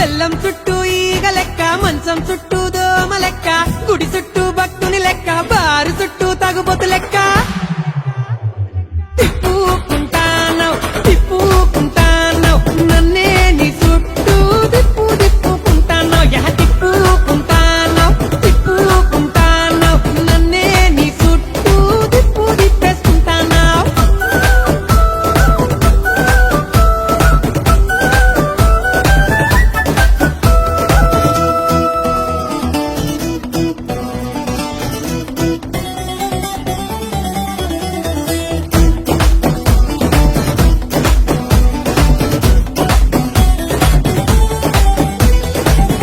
బెల్లం చుట్టూ ఈగ లెక్క, మంచం చుట్టూ దోమ లెక్క, గుడి చుట్టూ భక్తుని లెక్క, బారు చుట్టూ తగుబొతు లెక్క. తిప్పుకుంటానవ్ తిప్పుకుంటానవ్ నన్నే నీ చుట్టూ తిప్పు తిప్పుకుంటానవ్. తిప్పుకుంటానవ్ తిప్పుకుంటానవ్ నన్నే నీ చుట్టూ తిప్పు తిప్పేసుకుంటానవ్.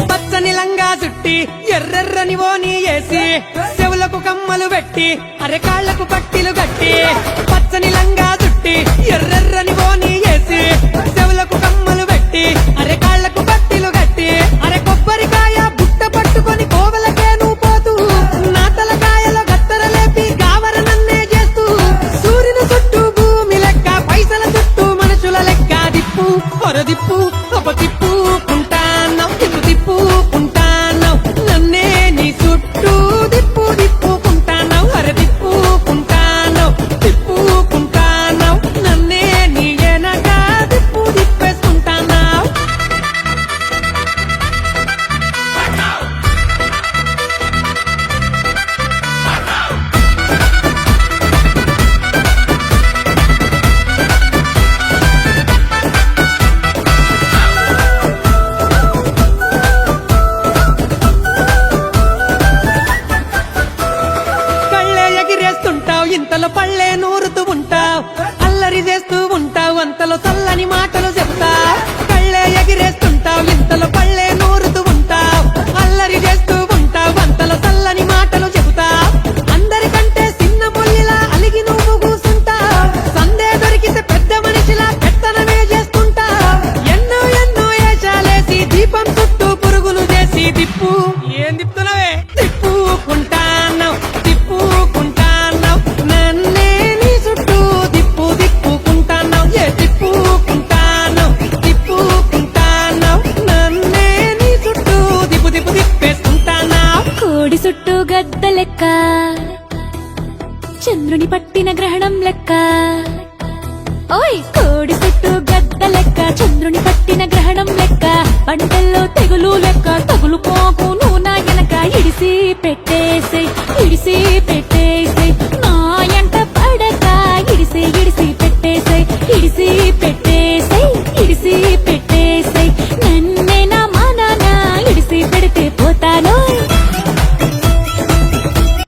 పచ్చని లంగా చుట్టి ఎర్రెర్రని ఓని వేసి, చెవులకు కమ్మలు పెట్టి అరె కాళ్లకు పట్టిలు కట్టి. పచ్చని లంగా చుట్టి ఎర్రెర్రని ఓని వేసి, చెవులకు కమ్మలు పెట్టి అరె కాళ్లకు పట్టిలు కట్టి. అరె కొబ్బరికాయ బుట్ట పట్టుకొని కోవలకే నువ్వు పోతూ, నా తలకాయలో గత్తర లేపి గావర నన్నే చేస్తూ, సూర్యుని చుట్టూ భూమి లెక్క, పైసల చుట్టూ మనుషుల లెక్క. దిప్పు పొరదిప్పు ఒక తిప్పుకుంటానవ్ తిప్పు తిప్పుకుంటానవ్ నన్నే నీ చుట్టూ దిప్పు తిప్పుకుంటానవ్. అరె తిప్పుకుంటానవ్ తిప్పుకుంటానవ్ నన్నే నీ ఎనక దిప్పు తిప్పేసుకుంటానవ్. కళ్ళే ఎగిరేస్తుంటావు, ఇంతలో పళ్ళే నూరుతూ ఉంటావు, అల్లరి చేస్తూ ఉంటావు, అంతలో చల్లని మాటలు చెప్తావు. కళ్ళే ఎగిరేస్తుంటావు, ఇంతలో పళ్ళే నూరుతూ ఉంటావు, అల్లరి చేస్తూ ఉంటావు, అంతలో చల్లని మాటలు చెబుతావు. అందరికంటే చిన్న బొల్లిలా అలిగి నువ్వు కూసుంటావు, సందే దొరికితే పెద్ద మనిషిలా పెత్తనమే చేస్తుంటావు. ఎన్నో ఎన్నో ఏషాలేసి దీపం చుట్టూ పురుగులు చేసి. దిప్పు ఏం తిప్పుతున్నావే? తిప్పుకుంటానవ్ తిప్పుకుంటానవ్ నన్నే నీ చుట్టూ దిప్పు తిప్పుకుంటానవ్. తిప్పుకుంటానవ్ తిప్పుకుంటానవ్ నన్నే నీ చుట్టూ దిప్పు దిప్పు తిప్పేసుకుంటానవ్. కోడి చుట్టూ గద్ద లెక్క, చంద్రుని పట్టిన గ్రహణం లెక్క. ఓయ్ కోడి చుట్టూ గద్ద లెక్క, చంద్రుని పట్టిన గ్రహణం లెక్క. పంటల్లో తెగులు లెక్క, తగులుకోకు నువ్వు నా వెనక. ఇడిసి పెట్టేసేయ్ ఇడిసి పెట్టేసేయ్ నా ఎంట పడక. ఇడిసి ఇడిసి పెట్టేసేయ్ ఇడిసి